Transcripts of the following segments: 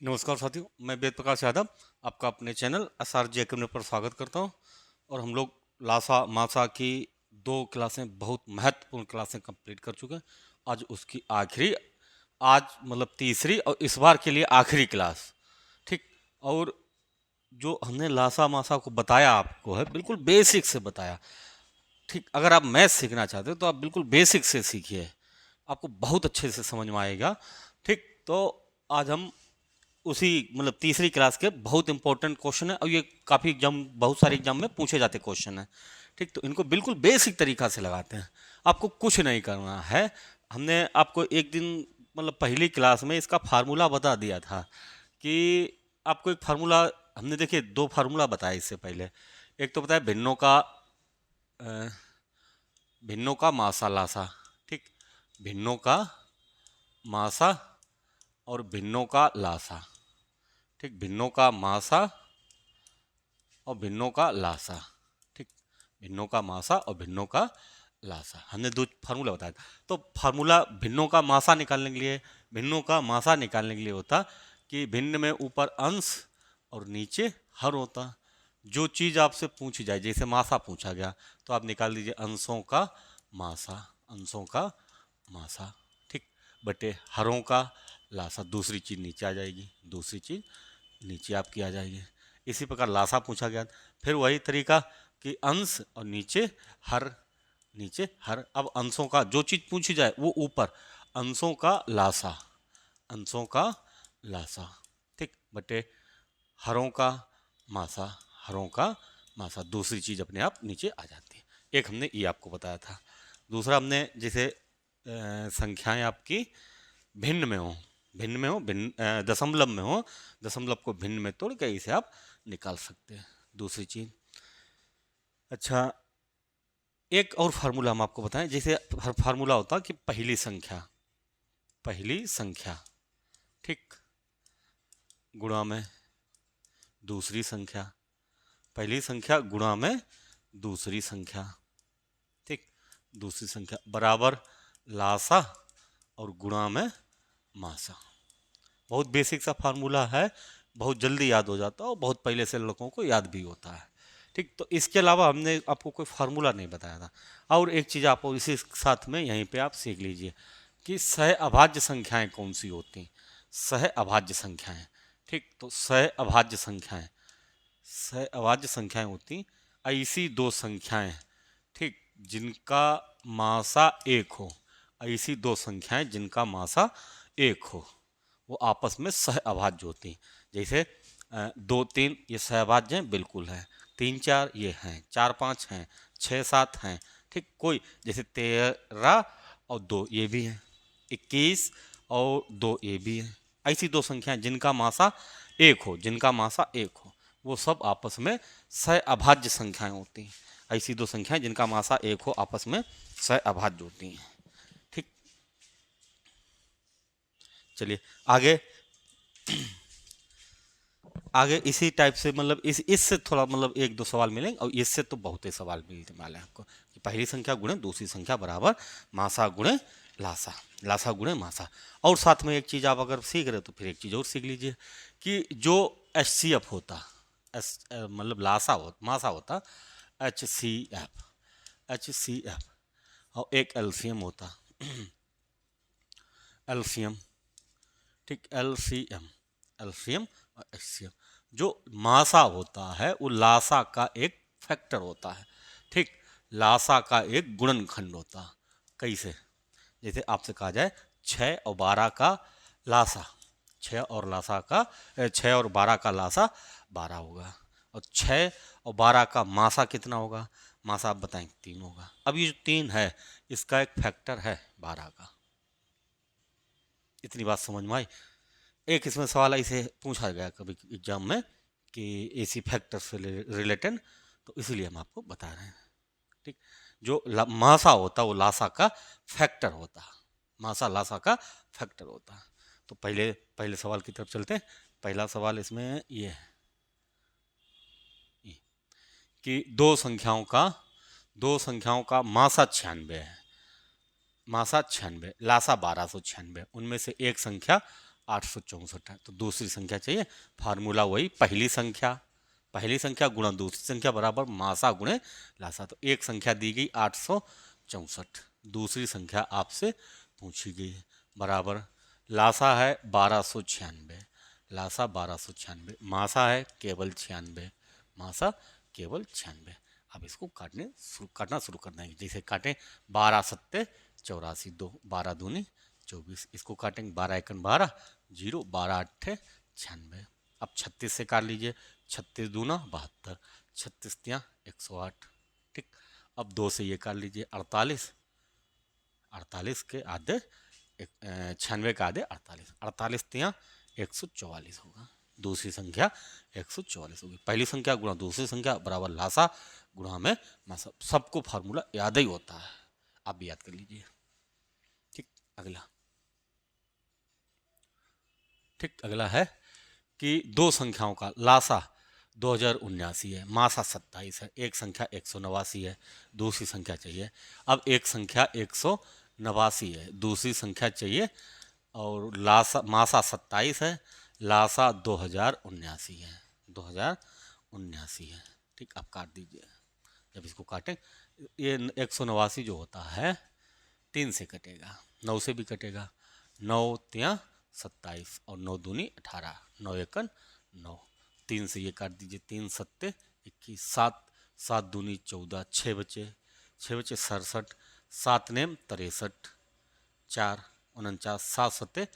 नमस्कार साथियों, मैं वेद प्रकाश यादव आपका अपने चैनल SRG अकेडमी पर स्वागत करता हूं। और हम लोग लासा मासा की 2 क्लासें, बहुत महत्वपूर्ण क्लासें कंप्लीट कर चुके हैं। आज उसकी आखिरी, आज मतलब तीसरी और इस बार के लिए आखिरी क्लास, ठीक। और जो हमने लासा मासा को बताया आपको है, बिल्कुल बेसिक से बताया, ठीक। अगर आप मैथ सीखना चाहते हो तो आप बिल्कुल बेसिक से सीखिए, आपको बहुत अच्छे से समझ में आएगा, ठीक। तो आज हम उसी मतलब तीसरी क्लास के बहुत इंपॉर्टेंट क्वेश्चन है, और ये काफ़ी एग्जाम, बहुत सारे एग्जाम में पूछे जाते क्वेश्चन है, ठीक। तो इनको बिल्कुल बेसिक तरीका से लगाते हैं, आपको कुछ नहीं करना है। हमने आपको एक दिन मतलब पहली क्लास में इसका फार्मूला बता दिया था कि आपको एक फार्मूला, हमने देखिए 2 फार्मूला बताया इससे पहले। एक तो बताया अ, भिन्नों का मासा लासा, ठीक। भिन्नों का मासा और भिन्नों का लासा, ठीक। भिन्नों का मासा और भिन्नों का लासा, ठीक। भिन्नों का मासा और भिन्नों का लासा, हमने 2 फार्मूला बताया था। तो फार्मूला भिन्नों का मासा निकालने के लिए, भिन्नों का मासा निकालने के लिए होता कि भिन्न में ऊपर अंश और नीचे हर होता। जो चीज़ आपसे पूछी जाए, जैसे मासा पूछा गया तो आप निकाल दीजिए अंशों का मासा, अंशों का मासा, ठीक। बटे हरों का लासा, दूसरी चीज़ नीचे आ जाएगी, दूसरी चीज़ नीचे आपकी आ जाएगी। इसी प्रकार लासा पूछा गया, फिर वही तरीका कि अंश और नीचे हर, नीचे हर। अब अंशों का जो चीज़ पूछी जाए वो ऊपर, अंशों का लासा, अंशों का लासा, ठीक। बटे हरों का मासा, हरों का मासा, दूसरी चीज़ अपने आप नीचे आ जाती है। एक हमने ये आपको बताया था। दूसरा हमने जैसे संख्याएं आपकी भिन्न में हो, भिन्न में हो, भिन्न दशमलव में हो, दशमलव को भिन्न में तोड़ के इसे आप निकाल सकते हैं, दूसरी चीज़। अच्छा, एक और फार्मूला हम आपको बताएं। जैसे फार्मूला होता कि पहली संख्या, पहली संख्या, ठीक, गुणा में दूसरी संख्या, पहली संख्या गुणा में दूसरी संख्या, ठीक, दूसरी संख्या बराबर लासा और गुणा में मासा। बहुत बेसिक सा फार्मूला है, बहुत जल्दी याद हो जाता है और बहुत पहले से लड़कों को याद भी होता है, ठीक। तो इसके अलावा हमने आपको कोई फार्मूला नहीं बताया था। और एक चीज़ आपको इसी साथ में यहीं पे आप सीख लीजिए कि सह अभाज्य संख्याएं कौन सी होती हैं। सह अभाज्य संख्याएं, ठीक। तो सह अभाज्य संख्याएं, सह अभाज्य संख्याएं होती ऐसी दो संख्याएं, ठीक, जिनका मासा एक हो। ऐसी दो संख्याएं जिनका मासा एक हो, वो आपस में सह अभाज्य होती हैं। जैसे 2 3 ये सहभाज्य हैं, बिल्कुल है। 3 4 ये हैं, 4 5 हैं, 6 7 हैं, ठीक। कोई जैसे 13 और 2 ये भी हैं, 21 और 2 ये भी हैं। ऐसी दो संख्याएं जिनका मासा एक हो, जिनका मासा एक हो, वो सब आपस में सह अभाज्य संख्याएं होती हैं। ऐसी दो संख्याएं जिनका मासा एक हो आपस में सह अभाज्य होती हैं, ठीक। चलिए आगे, आगे इसी टाइप से मतलब इससे थोड़ा मतलब 1 2 सवाल मिलेंगे, और इससे तो बहुत ही सवाल मिलने वाले हैं आपको कि पहली संख्या गुणे दूसरी संख्या बराबर मासा गुणे लासा, लासा गुणे मासा। और साथ में एक चीज़ आप अगर सीख रहे हो तो फिर एक चीज़ और सीख लीजिए कि जो HCF होता, मतलब लासा हो मासा होता HCF, HCF, और एक एलसीएम होता एलसीएम, ठीक। एलसीएम, एलसीएम और HCF। जो मासा होता है वो लासा का एक फैक्टर होता है, ठीक। लासा का एक गुणनखंड होता। कैसे? जैसे आपसे कहा जाए 6 और 12 का लासा, 6 और लासा का 6 और 12 का लासा 12 होगा, और 6 और 12 का मासा कितना होगा? मासा आप बताएं, 3 होगा। अब ये जो 3 है इसका एक फैक्टर है 12 का। इतनी बात समझ में आई? एक इसमें सवाल ऐसे पूछा गया कभी एग्जाम में कि एसी फैक्टर से रिलेटेड, तो इसीलिए हम आपको बता रहे हैं, ठीक। जो मासा होता वो लासा का फैक्टर होता, मासा लासा का फैक्टर होता। तो पहले पहले सवाल की तरफ चलते हैं। पहला सवाल इसमें ये है कि दो संख्याओं का मासा 96 है, मासा 96, लासा 1296, उनमें से एक संख्या 864 है। तो दूसरी संख्या चाहिए, फार्मूला वही, पहली संख्या गुणा दूसरी संख्या बराबर मासा गुणे लासा। तो एक संख्या दी गई 864, दूसरी संख्या आपसे पूछी गई है बराबर लासा है 1296, लासा 1296, मासा है केवल 96, मासा केवल 96। अब इसको काटना शुरू कर देंगे। जैसे काटें 12 सत्ते 84, 2 12 दूनी 24, इसको काटेंगे 12 एकन 12 0, 12 अट्ठे 96। अब 36 से काट लीजिए, 36 दूना 72, 36 तियाँ 108। ठीक, अब 2 से ये काट लीजिए 48, 48 के आधे 96 का आधे 48, 48 तियाँ 144 होगा। दूसरी संख्या 144 होगी। पहली संख्या गुणा दूसरी संख्या बराबर लासा गुणा में मासा। सबको फार्मूला याद ही होता है, आप भी याद कर लीजिए। ठीक, अगला है कि दो संख्याओं का लासा 2079 है, मासा 27 है, एक संख्या 189 है, दूसरी संख्या चाहिए। अब एक संख्या 189 है, दूसरी संख्या चाहिए, और लासा मासा 27 है, लासा 2079 है, 2079 है। ठीक, आप काट दीजिए। जब इसको काटें, ये 189 जो होता है 3 से कटेगा, 9 से भी कटेगा, 9 तियाँ 27 और 9 दूनी 18, 9 एकन 9, 3 से ये काट दीजिए, 3 सत्ते 21, 7 7 दूनी 14, 6 बचे 67, 7 नेम 63, 4 49, 7 सत्ते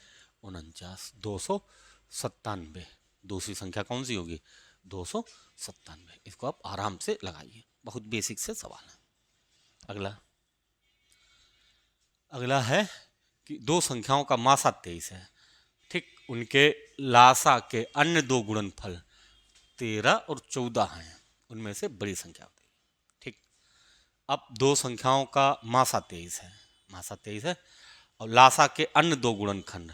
49, 297। दूसरी संख्या कौन सी होगी? 297। इसको आप आराम से लगाइए, बहुत बेसिक से सवाल है। अगला है कि दो संख्याओं का मासा 23 है। ठीक, उनके लासा के अन्य दो गुणनफल 13 और 14 हैं, उनमें से बड़ी संख्या होती है। ठीक, अब दो संख्याओं का मासा 23 है, और लासा के अन्य दो गुणनखंड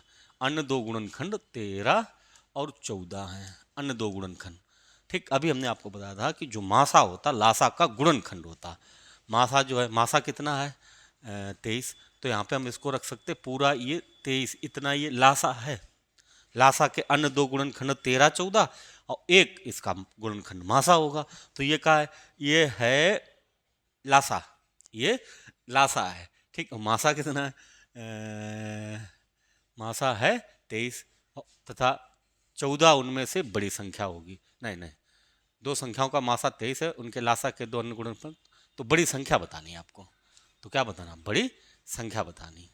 13 और 14 हैं, अन्य दो गुणनखंड। ठीक, अभी हमने आपको बताया था कि जो मासा होता लासा का गुणनखंड होता। मासा जो है, मासा कितना है 23, तो यहाँ पे हम इसको रख सकते पूरा ये 23, इतना ये लासा है। लासा के अन्य दो गुणनखंड 13 14 और एक इसका गुणनखंड मासा होगा। तो ये क्या है? ये है लासा, ये लासा है। ठीक, मासा कितना है? मासा है 23 तथा 14 उनमें से बड़ी संख्या होगी। नहीं, दो संख्याओं का मासा 23 है, उनके लासा के दो अन्य गुणनफल, तो बड़ी संख्या बतानी है आपको। तो क्या बताना? बड़ी संख्या बतानी।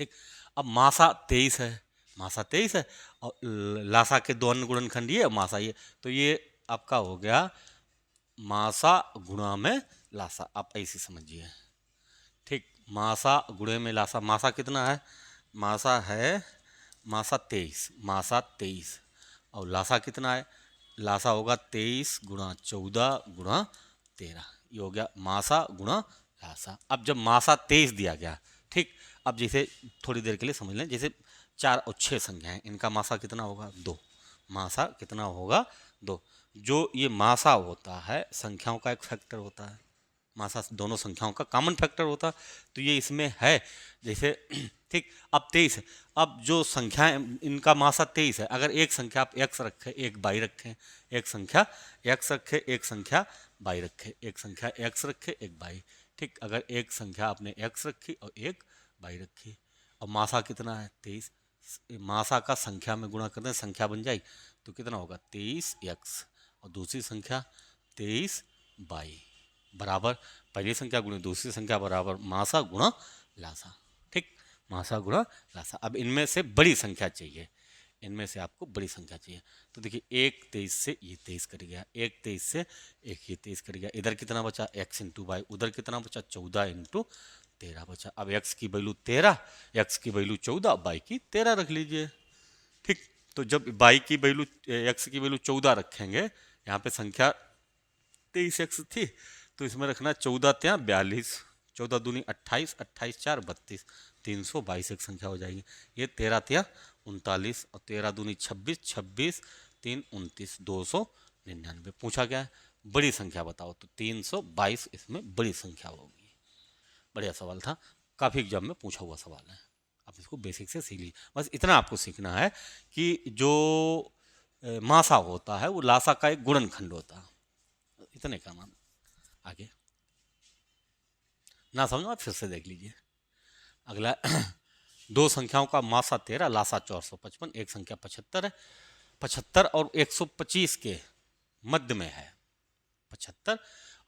ठीक, अब मासा 23 है और लासा के दो अन्य गुणनखंड ये और मासा ये, तो ये आपका हो गया मासा गुणा में लासा। आप ऐसे समझिए। ठीक, मासा गुणे में लासा। मासा कितना है? मासा है मासा 23 और लासा कितना है? लासा होगा 23 गुणा 14 गुणा 13, ये हो गया मासा गुणा लासा। अब जब मासा 23 दिया गया, ठीक, अब जैसे थोड़ी देर के लिए समझ लें, जैसे 4 और 6 संख्याएं, इनका मासा कितना होगा? 2। मासा कितना होगा? 2। जो ये मासा होता है संख्याओं का एक फैक्टर होता है, मासा दोनों संख्याओं का कॉमन फैक्टर होता, तो ये इसमें है। जैसे ठीक, अब 23 है, अब जो संख्याएं इनका मासा 23 है, अगर एक संख्या आप x रखें एक y रखें, एक संख्या x रखें एक संख्या y रखें, एक संख्या x रखें एक y। ठीक, अगर एक संख्या आपने x रखी और एक y रखी, और मासा कितना है? 23। मासा का संख्या में गुणा कर दें, संख्या बन जाएगी, तो कितना होगा? 23x और दूसरी संख्या 23y बराबर पहली संख्या गुणा दूसरी संख्या बराबर मासा गुणा लासा। ठीक, मासा गुणा लासा। अब इनमें से बड़ी संख्या चाहिए, इनमें से आपको बड़ी संख्या चाहिए। तो देखिए, एक 23 से ये 23 कट गया, एक 23 से एक ये 23 कट गया, इधर कितना बचा? x इंटू वाई, उधर कितना बचा? 14 इंटू 13 बचा। अब x की वैल्यू 13, x की वैल्यू 14, y की 13 रख लीजिए। ठीक, तो जब y की वैल्यू x की वैल्यू 14 रखेंगे, यहाँ पे संख्या 23x थी, तो इसमें रखना 14 त्या 42, 14 दूनी 28, 28 4 32, 322 एक संख्या हो जाएगी। ये 13 त्या 39 और 13 दूनी 26, 26 3 29, 299। पूछा क्या है? बड़ी संख्या बताओ, तो 322 इसमें बड़ी संख्या होगी। बढ़िया सवाल था, काफ़ी एग्जाम में पूछा हुआ सवाल है। अब इसको बेसिक से सीख लीजिए। बस इतना आपको सीखना है कि जो मासा होता है वो लासा का एक गुणनखंड होता है, इतने का मान। आगे ना समझो आप फिर से देख लीजिए। अगला दो संख्याओं का मासा 13, लासा 455, एक संख्या 75 है। 75 और 125 के मध्य में है, 75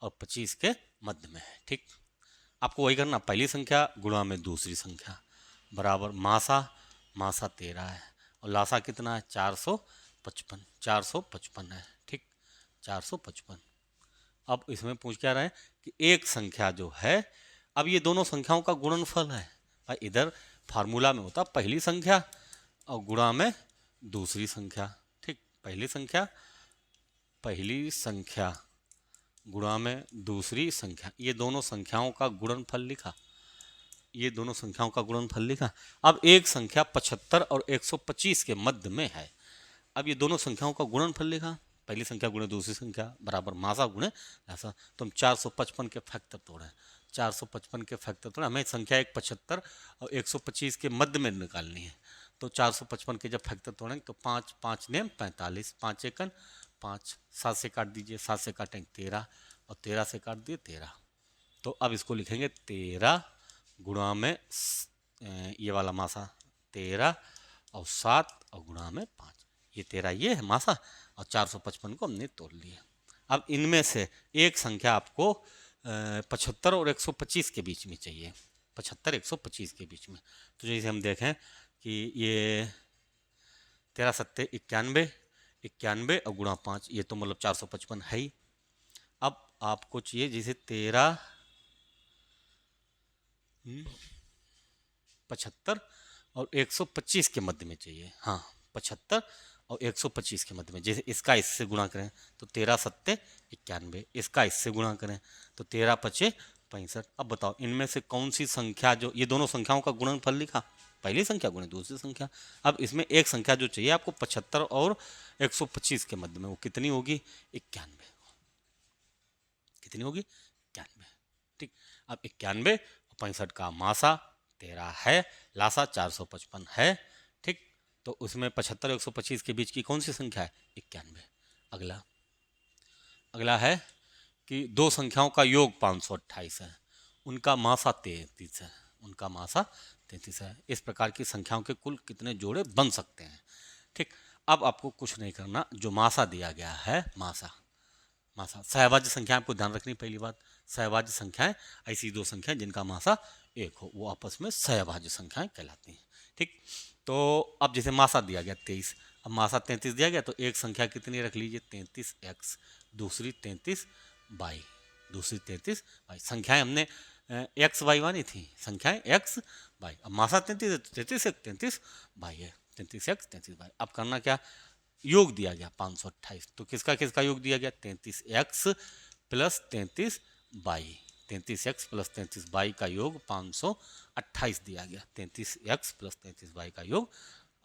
और 25 के मध्य में है। ठीक, आपको वही करना, पहली संख्या गुणा में दूसरी संख्या बराबर मासा 13 है और लासा कितना है 455, 455 है। ठीक, 455। अब इसमें पूछ क्या रहा है कि एक संख्या जो है, अब ये दोनों संख्याओं का गुणनफल है भाई। इधर फार्मूला में होता पहली संख्या और गुणा में दूसरी संख्या। ठीक, पहली संख्या गुणा में दूसरी संख्या, ये दोनों संख्याओं का गुणनफल लिखा, ये दोनों संख्याओं का गुणनफल लिखा। अब एक संख्या 75 और 125 के मध्य में है। अब ये दोनों संख्याओं का गुणनफल लिखा, पहली संख्या गुणे दूसरी संख्या बराबर मासा गुणे लासा। तो हम 455 के फैक्टर तोड़े, 455 के फैक्टर तोड़े। हमें संख्या एक 75 और 125 के मध्य में निकालनी है। तो 455 के जब फैक्टर तोड़ेंगे तो 5 5 नेम 45, 5 एकन 5, 7 से काट दीजिए, 7 से काटेंगे 13 और 13 से काट दिए 13। तो अब इसको लिखेंगे 13 गुणा में ये वाला मासा 13 और 7 और गुणा में 5, ये 13 ये है मासा और 455 को हमने तोड़ लिया। अब इनमें से एक संख्या आपको 75 और 125 के बीच में चाहिए, 75 125 के बीच में। तो जैसे हम देखें कि ये 13 सत्ते 91, 91 और गुणा 5, ये तो मतलब 455 है ही। अब आपको चाहिए जैसे 13 75 और 125 के मध्य में चाहिए। हाँ, 75 और 125 के मध्य में। जैसे इसका इससे गुणा करें तो 13 सत्ते 91, इसका इससे गुणा करें तो 13 पचे 65। अब बताओ इनमें से कौन सी संख्या, जो ये दोनों संख्याओं का गुणनफल लिखा, पहली संख्या गुणे दूसरी संख्या। अब इसमें एक संख्या जो चाहिए आपको 75 और 125 के मध्य में, वो कितनी होगी 91, कितनी होगी 91। ठीक, अब 91 और 65 का मासा 13 है, लासा 455 है। ठीक, तो उसमें 75 और 125 के बीच की कौन सी संख्या है 91। अगला है कि दो संख्याओं का योग 528 है, उनका मासा 33 है, उनका मासा 33 है। इस प्रकार की संख्याओं के कुल कितने जोड़े बन सकते हैं। ठीक, अब आपको कुछ नहीं करना, जो मासा दिया गया है मासा सहभाज्य संख्या आपको ध्यान रखनी। पहली बात, सहभाज्य संख्याएं ऐसी दो संख्याएं जिनका मासा एक हो, वो आपस में सहभाज्य संख्याएं कहलाती हैं। ठीक, तो अब जैसे मासा दिया गया 23, अब मासा 33 दिया गया तो एक संख्या कितनी रख लीजिए 33x, दूसरी 33y, दूसरी 33y। संख्याएं हमने एक्स वाई मानी थी, संख्याएं एक्स वाई। अब मासा 33 है तो 33y है, 33x 33y। अब करना क्या, योग दिया गया 528, तो किसका किसका योग दिया गया 33x plus 33y, 33x plus 33y का योग 528 दिया गया। 33x प्लस 33y का योग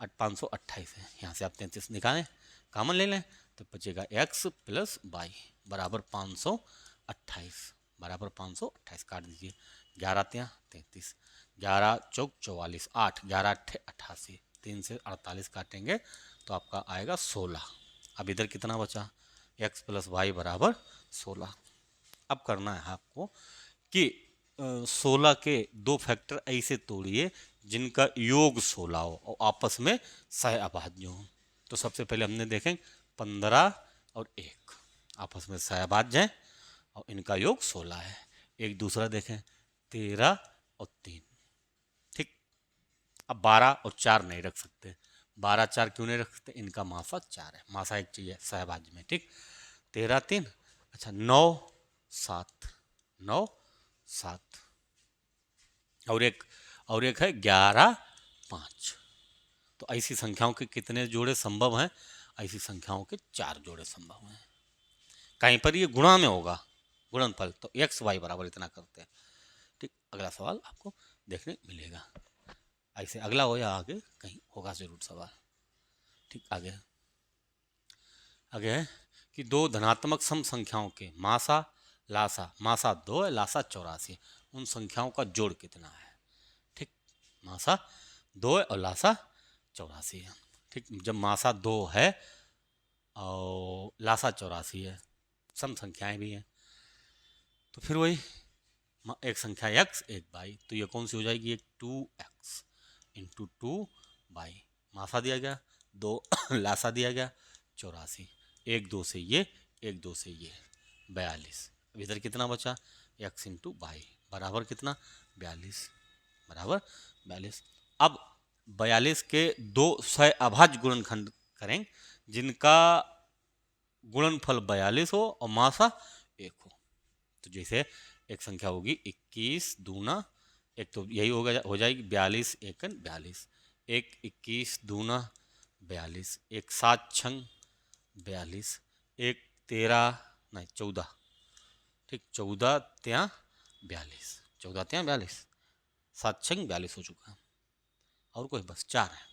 528 है। यहाँ से आप 33 निकालें, कॉमन ले लें तो बचेगा x प्लस वाई बराबर 528, बराबर 528 काट दीजिए, 11 ત્યાં 33, 11 चौक 44, 8 11 88, 3 से 48 काटेंगे तो आपका आएगा 16। अब इधर कितना बचा, x प्लस वाई बराबर 16। अब करना है आपको कि 16 के दो फैक्टर ऐसे तोड़िए जिनका योग 16 हो और आपस में सहअभाज्य हो। तो सबसे पहले हमने देखें 15 और 1 आपस में सहअभाज्य हैं और इनका योग 16 है। एक दूसरा देखें 13 और 3। ठीक, अब 12 और 4 नहीं रख सकते, 12 4 क्यों नहीं रख सकते, इनका मासा 4 है, मासा एक चाहिए सहभाज्य में। ठीक, 13 3, अच्छा 9 7, 9 7 और एक है 11 5। तो ऐसी संख्याओं के कितने जोड़े संभव हैं, ऐसी संख्याओं के 4 जोड़े संभव हैं। कहीं पर ये गुणा में होगा गुणनफल, तो एक्स वाई बराबर इतना करते हैं। ठीक, अगला सवाल आपको देखने मिलेगा, ऐसे अगला हो या आगे कहीं होगा जरूर सवाल। ठीक, आगे है कि दो धनात्मक सम संख्याओं के मासा 2 है, लासा 84, उन संख्याओं का जोड़ कितना है। ठीक, मासा 2 है और लासा 84 है। ठीक, जब मासा 2 है और लासा 84 है, सम संख्याएं भी हैं, तो फिर वही एक संख्या x एक y, तो ये कौन सी हो जाएगी, एक 2x इंटू 2y। मासा दिया गया 2 लासा दिया गया 84, एक 2 से ये, एक 2 से ये 42। अब इधर कितना बचा, x इंटू वाई बराबर कितना 42, बराबर 42। अब 42 के दो सह अभाज्य गुणनखंड करें जिनका गुणनफल 42 हो और मासा 1 हो। तो जैसे एक संख्या होगी 21 दूना, एक तो यही हो जाएगी 42 एकन 42, एक 21 दूना 42, एक 7 छंग 42, एक 13 नहीं 14, ठीक 14 त्या 42, 14 त्या 42, 7 छंग 42 हो चुका है। और कोई बस 4 है।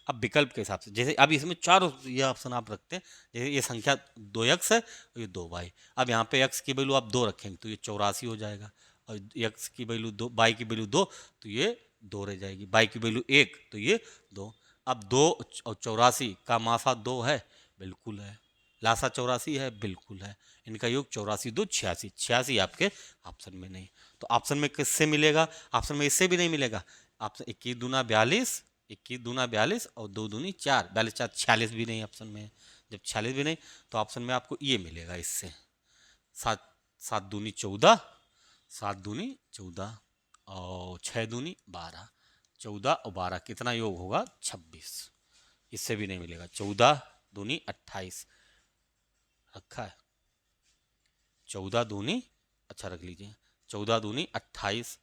अब विकल्प के हिसाब से जैसे अब इसमें 4 ये ऑप्शन आप रखते हैं, जैसे ये संख्या 2x है और ये 2y। अब यहाँ पे x की वैल्यू आप 2 रखेंगे तो ये 84 हो जाएगा, और x की वैल्यू 2, y की वैल्यू 2 तो ये 2 रह जाएगी, y की वैल्यू 1 तो ये 2। अब 2 और 84 का मासा 2 है, बिल्कुल है। लासा 84 है, बिल्कुल है। इनका योग 84 2 86, 86 आपके ऑप्शन में नहीं। तो ऑप्शन में किससे मिलेगा, ऑप्शन में इससे भी नहीं मिलेगा। ऑप्शन 21 दूना 42, 21 दूना 42 और 2 दूनी 4, 42 4 46 भी नहीं ऑप्शन में। जब 46 भी नहीं तो ऑप्शन में आपको ये मिलेगा इससे 7, 7 दूनी 14, 7 दूनी 14 और 6 दूनी 12, 14 और 12 कितना योग होगा 26, इससे भी नहीं मिलेगा। 14 दूनी 28 रखा है, 14 दूनी, अच्छा रख लीजिए, 14 दूनी 28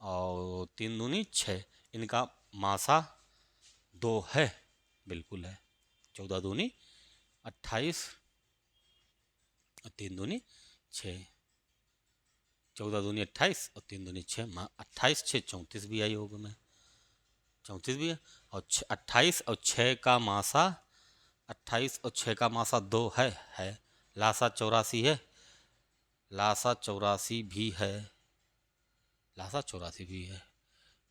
और 3 दूनी 6, इनका मासा 2 है, बिल्कुल है। 14 दूनी 28 और 3 दूनी 6, 14 दूनी 28 और 3 दूनी 6, 28 6 34 भी आई होगा में, 34 भी है। और 28 और 6 का मासा, 28 और 6 का मासा 2 है। लासा 84 है, लासा 84 भी है, लासा 84 भी है।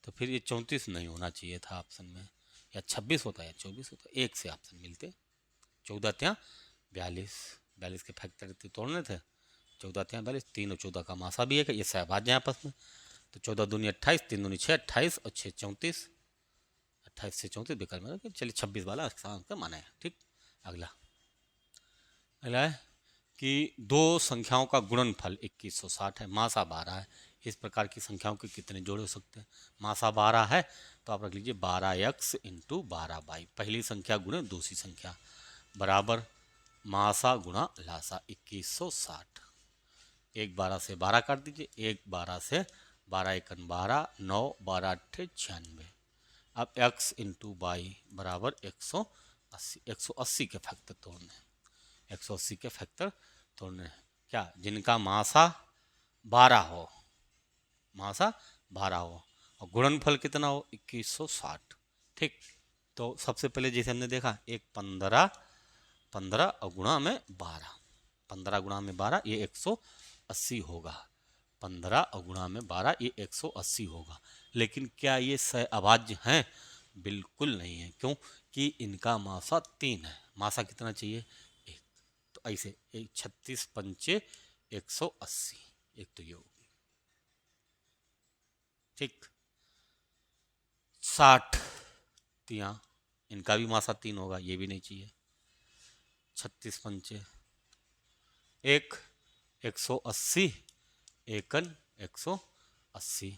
तो फिर ये 34 नहीं होना चाहिए था ऑप्शन में, या 26 होता है या 24 होता है, एक से ऑप्शन मिलते। 14 त्या 42, 42 के फैक्टर तोड़ने थे, 14 त्या 42, 3 और 14 का मासा भी है, ये सहभाज्य हैं आपस में। तो 14 दूनी 28, 3 दूनी 6, 28 और 6 34, 28 से 34 विकल्प में, चलिए 26 वाला का माना है। ठीक, अगला है कि दो संख्याओं का गुणनफल 2160 है, मासा 12 है। इस प्रकार की संख्याओं के कितने जोड़े हो सकते हैं। मासा 12 है तो आप रख लीजिए 12x इंटू 12y, पहली संख्या गुणे दूसरी संख्या बराबर मासा गुणा लासा 2160। एक 12 से 12 काट दीजिए, एक 12 से 12 एकन 12, 9 12 अट्ठे 96। अब x इंटू वाई बराबर 180, 180 के फैक्टर तोड़ने, 180 के फैक्टर तोड़ने क्या, जिनका मासा 12 हो, मासा 12 हो और गुणनफल कितना हो 2160। ठीक, तो सबसे पहले जैसे हमने देखा एक 15, 15 और गुणा में 12, 15 गुणा में 12 ये 180 होगा, 15 और गुणा में 12 ये 180 होगा। लेकिन क्या ये सहअभाज्य हैं, बिल्कुल नहीं है। क्यों कि इनका मासा 3 है, मासा कितना चाहिए 1। तो ऐसे 36 पंचे 180, एक तो ये होगी। ठीक, 60 तिया, इनका भी मासा 3 होगा, ये भी नहीं चाहिए। 36 पंचे एक 180 एकन 180,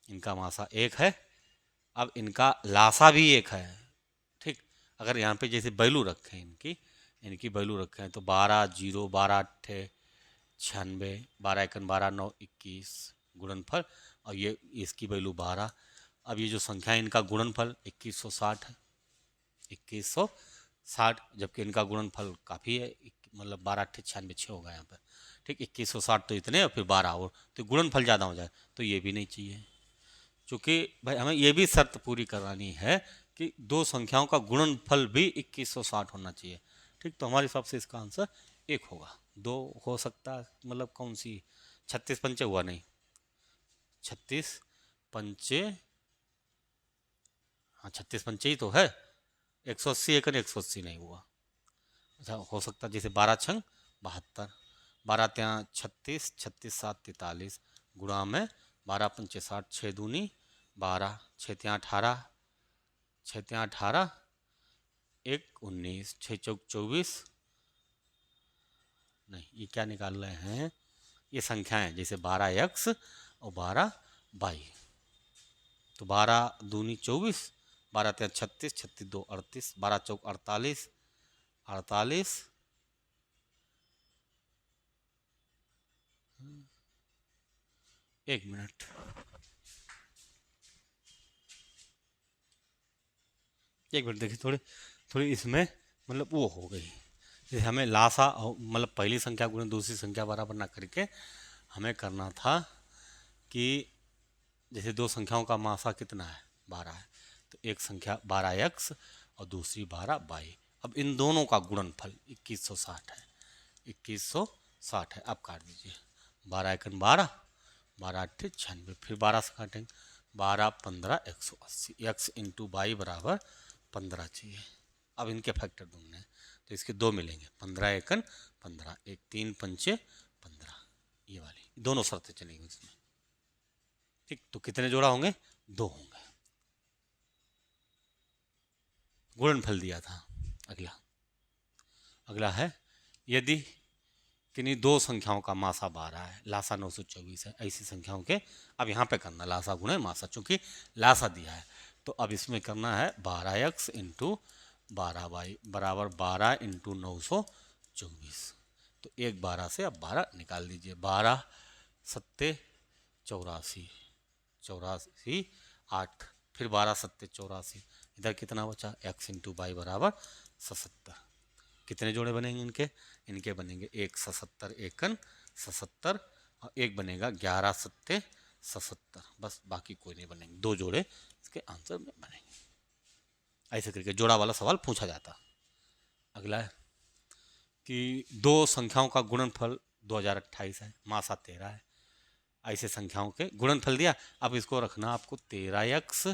इनका मासा 1 है। अब इनका लासा भी 1 है। ठीक, अगर यहाँ पे जैसे वैल्यू रखें इनकी वैल्यू रखें तो 12 0 12 अट्ठे 96, 12 एकन 12 9 21 गुणनफल, और ये इसकी वैल्यू 12। अब ये जो संख्या है इनका गुणनफल 2160 है, 2160, जबकि इनका गुणनफल काफ़ी है, मतलब 12 अट्ठे 96 6 होगा यहाँ पर। ठीक, 2160 तो इतने और फिर 12 और, तो गुणनफल ज़्यादा हो जाए, तो ये भी नहीं चाहिए। चूँकि भाई हमें ये भी शर्त पूरी करानी है कि दो संख्याओं का गुणनफल भी 2160 होना चाहिए। ठीक, तो हमारे हिसाब से इसका आंसर 1 होगा। 2 हो सकता है, मतलब कौन सी, 36 पंचे हुआ नहीं, 36 पंचे हाँ 36 पंचे ही तो है, 180 एकन 180 नहीं हुआ। अच्छा हो सकता जैसे 12 छंग 72, 12 त्या 36, 36 7 43, गुणा में 12 पंचे 60, 6 दूनी 12, 6 त्या 18, 6 त्या 18, 1 19, 6 चौक 24, नहीं ये क्या निकाल रहे हैं, ये संख्याएं जैसे 12x और 12y। तो 12 दूनी 24, 12 त्या 36, 36 2 38, 12 चौक 48, 48, एक मिनट, एक मिनट देखिए, थोड़ी थोड़ी इसमें मतलब वो हो गई, जैसे हमें लासा मतलब पहली संख्या गुणे दूसरी संख्या बराबर ना करके हमें करना था कि जैसे दो संख्याओं का मासा कितना है 12 है, तो एक संख्या 12x और दूसरी 12y। अब इन दोनों का गुणनफल 2160 है, 2160 है। अब काट दीजिए, 12 एकन 12, 12 अट्ठे 96, फिर 12 से काटेंगे, 12 15 180, x इंटू वाई बराबर 15 चाहिए। अब इनके फैक्टर ढूंढने हैं, तो इसके दो मिलेंगे, 15 एकन 15, एक 3 पंचे 15, ये वाली दोनों शर्तें चलेंगी इसमें। ठीक, तो कितने जोड़ा होंगे, दो होंगे। गुणनफल दिया था। अगला अगला है, यदि किन्हीं दो संख्याओं का मासा 12 है, लासा 924 है, ऐसी संख्याओं के अब यहाँ पे करना लासा गुणे मासा, चूंकि लासा दिया है तो अब इसमें करना है 12x इंटू 12y बराबर 12 इंटू 924। तो एक 12 से अब 12 निकाल दीजिए, 12 सत्ते 84, 84 8, फिर 12 सत्ते 84, इधर कितना बचा, x इंटू वाई बराबर 77। कितने जोड़े बनेंगे इनके, इनके बनेंगे एक 77 एकन 77 और एक बनेगा 11 सत्ते 77, बस बाकी कोई नहीं बनेंगे, दो जोड़े इसके आंसर में बनेंगे। ऐसे करके जोड़ा वाला सवाल पूछा जाता। अगला है कि दो संख्याओं का गुणनफल 2028 है, मासा 13 है, ऐसे संख्याओं के गुणनफल दिया। अब इसको रखना आपको 13x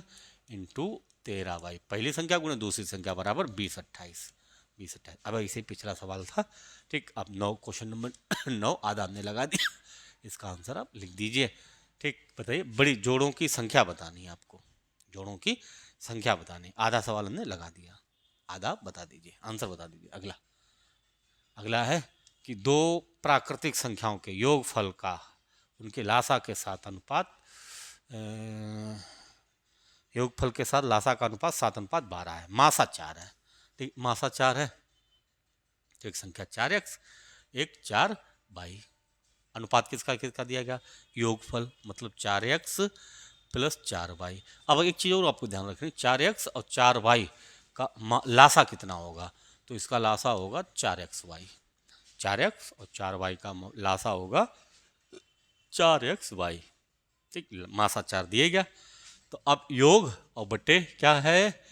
इंटू 13y, पहली संख्या गुणे दूसरी संख्या बराबर 20 28, 20 28। अब ऐसे पिछला सवाल था। ठीक, अब 9 क्वेश्चन नंबर 9 आधा हमने लगा दिया, इसका आंसर आप लिख दीजिए। ठीक, बताइए, बड़ी जोड़ों की संख्या बतानी है आपको, जोड़ों की संख्या बतानी, आधा सवाल हमने लगा दिया, आधा बता दीजिए, आंसर बता दीजिए। अगला अगला है कि दो प्राकृतिक संख्याओं के योगफल का उनके लासा के साथ अनुपात, योगफल के साथ लासा का अनुपात 7:12 है, मासा 4 है। ठीक, मासा 4 है तो एक संख्या 4x, एक 4y, अनुपात किसका किसका दिया गया, योगफल, मतलब 4x प्लस 4y। अब एक चीज़ और आपको ध्यान रखनी, 4x और 4y का लासा कितना होगा, तो इसका लासा होगा 4xy, 4x और 4y का लासा होगा 4xy। ठीक, मासा 4 दिए गया, तो अब योग और बटे क्या है,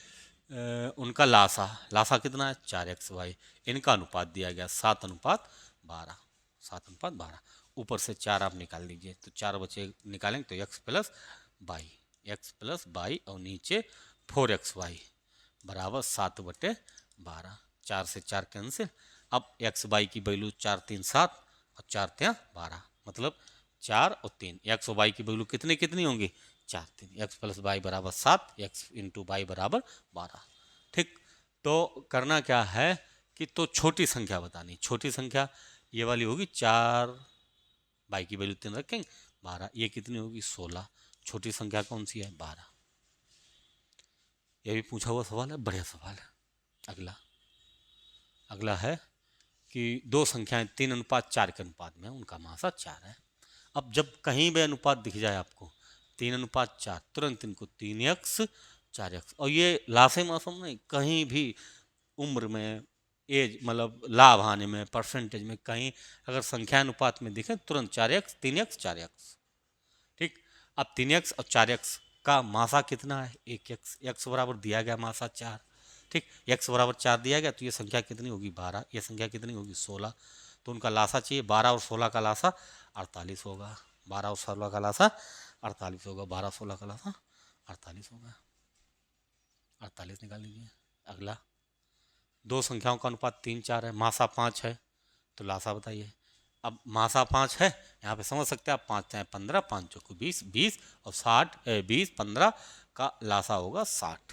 उनका लासा, लासा कितना है 4xy, इनका अनुपात दिया गया 7:12, 7:12, ऊपर से 4 आप निकाल लीजिए, तो 4 बचे निकालेंगे तो x प्लस बाई और नीचे 4xy बराबर 7/12, 4 से 4 कैंसिल। अब एक्स वाई की वैल्यू 4 3 7 और 4 3 12, मतलब 4 और 3, एक्स और वाई की वैल्यू कितनी कितनी होंगी, 4 3, एक्स प्लस वाई बराबर 7, एक्स इंटू वाई बराबर 12। ठीक, तो करना क्या है कि तो छोटी संख्या बतानी, छोटी संख्या ये वाली होगी 4, वाई की वैल्यू 3 रखेंगे 12, ये कितनी होगी 16, छोटी संख्या कौन सी है 12। ये भी पूछा हुआ सवाल है, बढ़िया सवाल है। अगला अगला है कि दो संख्याएं 3:4 के अनुपात में, उनका मासा 4 है। अब जब कहीं भी अनुपात दिख जाए आपको 3:4, तुरंत इनको 3x 4x, और ये लासे मासम में कहीं भी उम्र में, एज मतलब लाभ आने में, परसेंटेज में, कहीं अगर संख्या अनुपात में दिखे तुरंत 4x 3x 4x। ठीक, अब 3x और 4x का मासा कितना है 1x, x बराबर दिया गया मासा 4। ठीक, x बराबर 4 दिया गया, तो ये संख्या कितनी होगी 12, ये संख्या कितनी होगी 16, तो उनका लासा चाहिए 12 और 16 का लासा 48 होगा, 12 और 16 का लासा 48 होगा, 12 16 का लासा 48 होगा। 48 निकाल लीजिए। अगला, दो संख्याओं का अनुपात 3 4 है, मासा 5 है, तो लासा बताइए। अब मासा 5 है, यहाँ पे समझ सकते हैं आप, 5 चाहे 15, 5 चौको 20, 20 और 60, 20 15 का लासा होगा 60,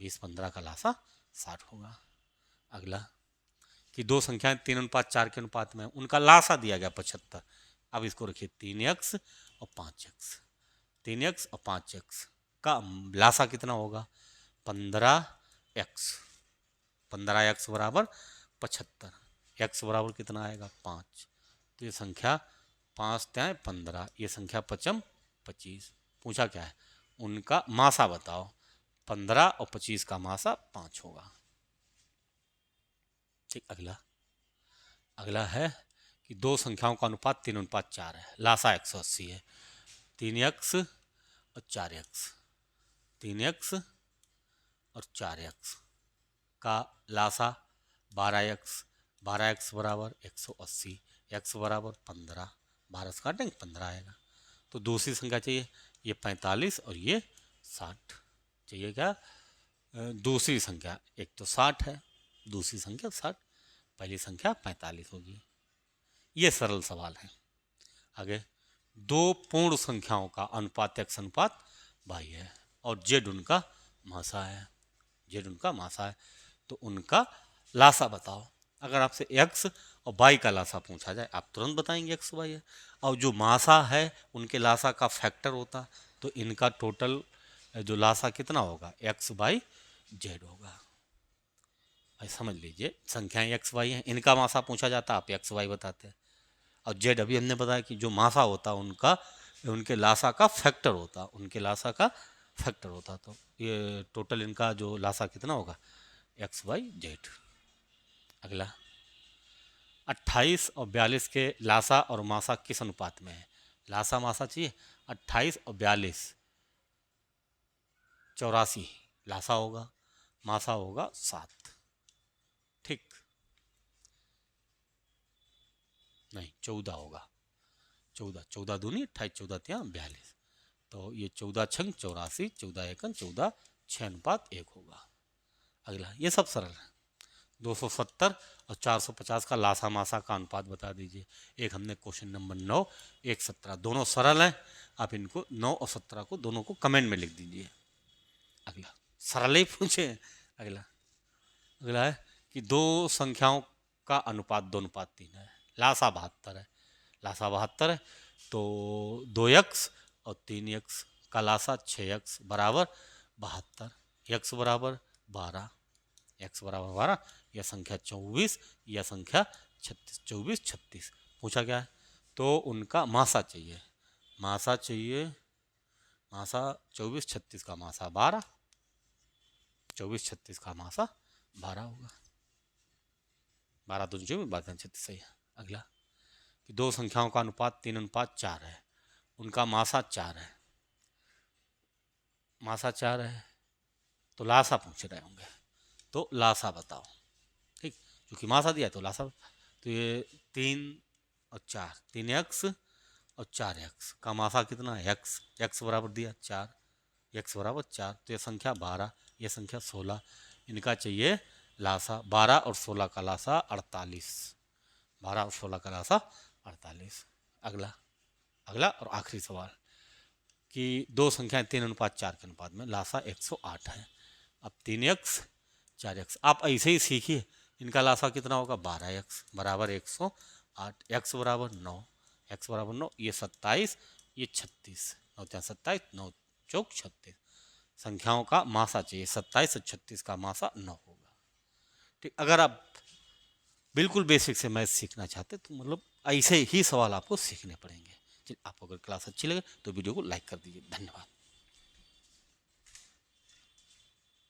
20 15 का लासा 60 होगा। अगला, कि दो संख्याएं 3:4 के अनुपात में, उनका लासा दिया गया 75। अब इसको रखिए 3x और 5x, 3x और 5x का लासा कितना होगा 15x, 15x बराबर 75, x बराबर कितना आएगा 5, तो ये संख्या 5 त्याय 15, ये संख्या 5 25। पूछा क्या है, उनका मासा बताओ, 15 और 25 का मासा 5 होगा। ठीक, अगला, अगला है कि दो संख्याओं का अनुपात 3:4 है, लासा 180 है, 3x और 4x, 3x और 4x का लासा 12x, 12x बराबर 180, x बराबर 15, 12 से काटेंगे 15 आएगा। तो दूसरी संख्या चाहिए, ये 45 और ये 60 चाहिए। क्या दूसरी संख्या, एक तो 60 है, दूसरी संख्या 60, पहली संख्या 45 होगी। ये सरल सवाल है। आगे, दो पूर्ण संख्याओं का अनुपात x अनुपात y है और z उनका मासा है, z उनका मासा है, तो उनका लासा बताओ। अगर आपसे x और y का लासा पूछा जाए, आप तुरंत बताएंगे x y है, और जो मासा है उनके लासा का फैक्टर होता, तो इनका टोटल जो लासा कितना होगा x बाई z होगा। समझ लीजिए, संख्याएं x y हैं, इनका मासा पूछा जाता, आप x y बताते हैं, और z अभी हमने बताया कि जो मासा होता उनका, उनके लासा का फैक्टर होता, उनके लासा का फैक्टर होता, तो ये टोटल इनका जो लासा कितना होगा x y z। अगला, 28 और 42 के लासा और मासा किस अनुपात में है, लासा मासा चाहिए। 28 और 42, 84 लासा होगा, मासा होगा 7। ठीक, नहीं 14 होगा, 14, 14 दूनी 28, 14 ત્યાં 42, तो ये 14 छंग 84, 14 एकन 14, 6:1 होगा। अगला, ये सब सरल है। 270 और 450 का लासा मासा का अनुपात बता दीजिए। एक हमने क्वेश्चन नंबर 9, एक 17, दोनों सरल हैं, आप इनको 9 और 17 को दोनों को कमेंट में लिख दीजिए। अगला, सरल ही पूछे। अगला, अगला है कि दो संख्याओं का अनुपात 2:3 है, लासा 72 है, लासा 72 है, तो 2x और 3x का लासा 6x बराबर 72, x बराबर 12, x बराबर 12, यह संख्या 24, यह संख्या 36, 24 36। पूछा क्या है, तो उनका मासा चाहिए, मासा चाहिए, मासा 24 36 का मासा 12, 24 36 का मासा 12 होगा, 12 2 24, 12 36 सही है। अगला, कि दो संख्याओं का अनुपात 3:4 है, उनका मासा 4 है, मासा 4 है, तो लासा पूछ रहे होंगे, तो लासा बताओ। ठीक, क्योंकि मासा दिया तो लासा, तो ये 3 और 4, 3x और 4x का मासा कितना है x, x बराबर दिया 4, x बराबर 4, तो ये संख्या 12, ये संख्या 16, इनका चाहिए लासा। 12 और 16 का लासा 48, 12 और 16 का लासा 48। अगला, अगला और आखिरी सवाल कि दो संख्याएं 3:4 के अनुपात में, लासा 108 है। अब 3x 4x आप ऐसे ही सीखिए, इनका लासा कितना होगा 12x बराबर 108, x बराबर 9, x बराबर 9, ये 27, ये 36, 9 ત્યાં 27, 9 चौक 36, संख्याओं का मासा चाहिए, 27 और 36 का मासा 9 होगा। ठीक, अगर आप बिल्कुल बेसिक से मैथ सीखना चाहते तो मतलब ऐसे ही सवाल आपको सीखने पड़ेंगे। आपको अगर क्लास अच्छी लगे तो वीडियो को लाइक कर दीजिए। धन्यवाद।